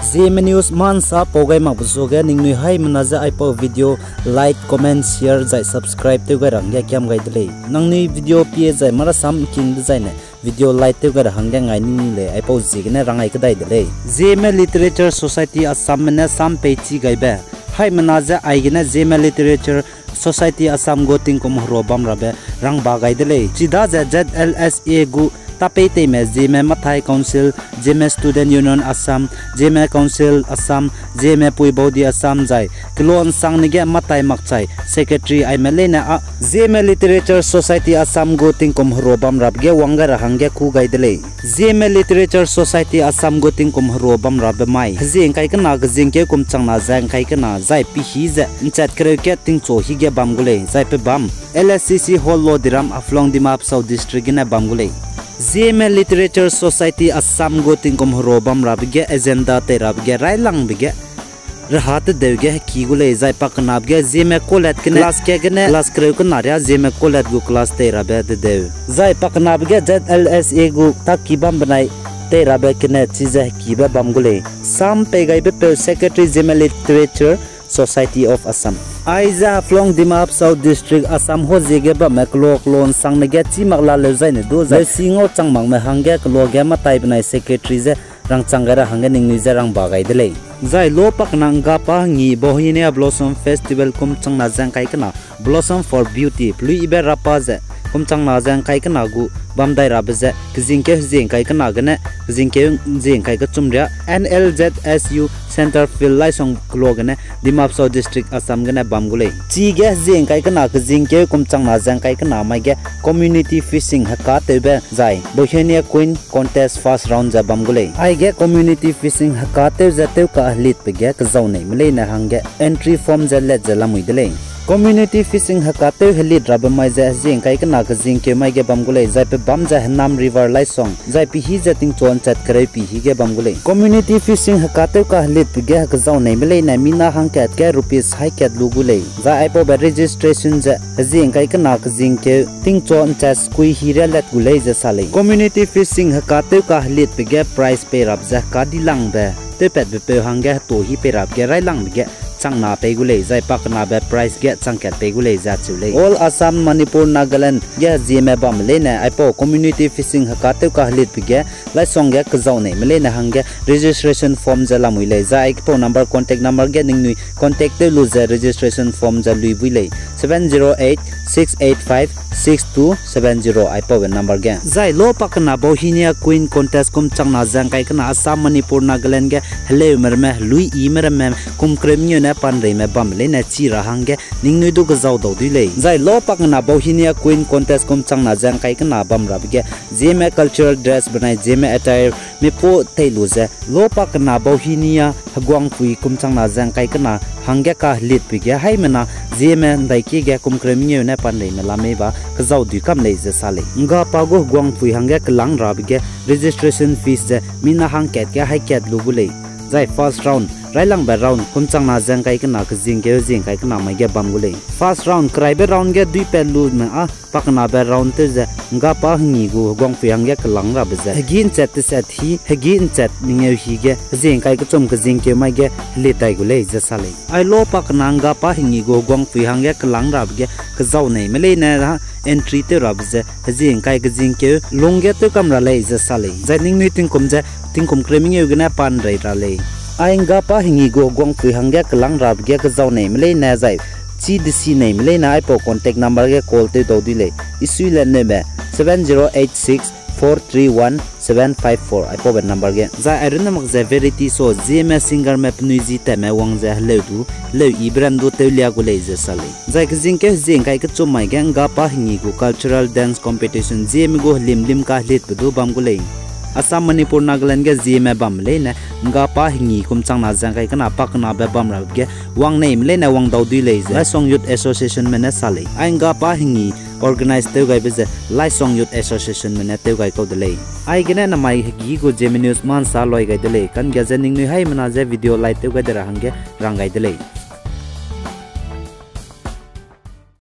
Zeme news man sa pogai mak busoga ningnui hai manaza ipo video like comment share zai subscribe te ga rangya kyam gai dele nangni video pie zai mara sam king zai ne video like te ga hangya ngai ni le ipo jigne rangai kadai dele Zeme literature society assam ne sam pechi gai ba hai manaza aigina Zeme literature society assam go ting kom robam rabe rang ba gai dele chida ZLSA gu tapei te me Zeme mathai council Zeme student union assam Zeme council assam Zeme puibodi assam jai klon sang nige matai makchai secretary I melena a Zeme literature society assam go tingkom robam rabge wanga rahangge khu gaidele Zeme literature society assam go tingkom robam rabe mai jing kai kana jing ke kum changna jang kai kana jai pi hi ja chat kre ke ting cho hi ge bam gule jai pe bam LSCC hall lo diram aflong dimap south district ina bam gule Zeme literature society assam go tingkom robam rabge agenda te rabge railang bige rahat devge ki gule jai paknabge Zeme kolet kne class ke gne class kre ko narya Zeme kolet gu class te rabe de dev jai paknabge ZLSA gu takibam banai te rabe kne chiza ki ba bam gule sam pe gai be secretary Zeme literature society of assam Aiza flong dimap south district assam ho jege ba maklo klon sang nege chi makla le zai ne do zai singo changmang me hangge klo ge ma tai bnai secretary je rang changara hangge ning ni jarang bagai dele zai lo pak nanga pa ngi Bauhinia blossom festival kum changna jang kai kana blossom for beauty plui ibe rapa je kum changna jang kai kana gu bamdai rabze kjingke jing kai kana gane kjingke jing kai ka chumria NLZSU center field Laisong klogane dimap south district assam gane bamgule chi ge jing kai kana kjingke kum changna jang kai kana mai ge community fishing haka tebe jai Bauhinia queen contest first round ja bamgule ai ge community fishing haka te ja te ka lit pe ge ka zaunai mle na hangge entry form ja let ja lamui dele community fishing hakate heli draba mai ja jing kai kana ka jing ke mai ge bamgule jai pe bam ja nam river Laisong jai pi hi ja ting chon chat kare pi hi ge bamgule community fishing hakate ka heli pi ge ka zaw nei mele na mina hang kat ke rupees hai kat lugule ja ai po registration ja jing kai kana ka jing ke ting chon chas kui hi re let gule ja sale community fishing hakate ka heli pi ge price pe rap ja ka dilang be te pet be pe hang ge to hi pe rap ge rai lang ge changna pegule jai pakna be price get changket pegule ja chule all assam manipur nagaland ya Zeme bam lena ipo community fishing hakate ka hlit pige Laisong ge kzaw nei melena hangge registration form jala muile ja ipo number contact number ge ningnui contact te lu ja registration form ja lui buile 708-685-6270 ipo number ge jai lo pakna Bauhinia queen contest kum changna jang kai kana assam manipur nagaland ge hele merme lui i merme kum kremnyo pan rei me bam le na chi ra hangge ningnui du gzaw do dile jai lo pak na Bauhinia queen contest kum changna jang kai kana bam rab ge Zeme cultural dress banai Zeme attire me po theilu je lo pak na Bauhinia hagwang pui kum changna jang kai kana hangge ka lit pi ge hai mena Zeme dai ki ge kum kremnyo na pan rei me la me ba gzaw du kam le je sale nga pa go gwang pui hangge klang rab ge registration fees je mina hang ket ge hai ket lu bule jai first round railang ba round kum changna jang kai kana ka jing kai kana mai ge bam gule first round krai be round ge dui pe lu na a pakna ba round te ja nga pa ngi go gong pyang ge klang ra ba ja hegin chat te set hi hegin chat ninge hi ge jing kai ka chom ka jing ke mai ge le tai gule ja sale ai lo pakna nga pa ngi go gong pyang ge klang ra ge ka zaw nei mele na entry te rab ja jing kai ka jing ke longge te kamra le ja sale jaining ni tingkom kreming yu gna pan rai ra le ainga pa hingi go gong pui hangge klang rab ge ka zaw nei mle na jai chi disi nei mle na ipo contact number ge call te do dile isu le ne me 7086431754 ipo ben number ge za iron mak za verity so Zeme singer me pnuiji te me wang za le du le ibran do te lia go le je sale za ke jing kai ka chomai ge nga pa hingi go cultural dance competition Zeme go lim ka hlit bu bam go le Assam Manipur Nagaland ge Zeme bam le na nga pa hingi kum changna jang kai kana pakna be bam ra ge wang nei le na wang dau dui le Laisong Youth Association mena sale ai nga pa hingi organize te gai be Laisong Youth Association mena te gai ko dele ai gena na mai gi go Zeme news man sa loi gai dele kan ge janing ni hai mana je video like te gai dara hangge rang gai dele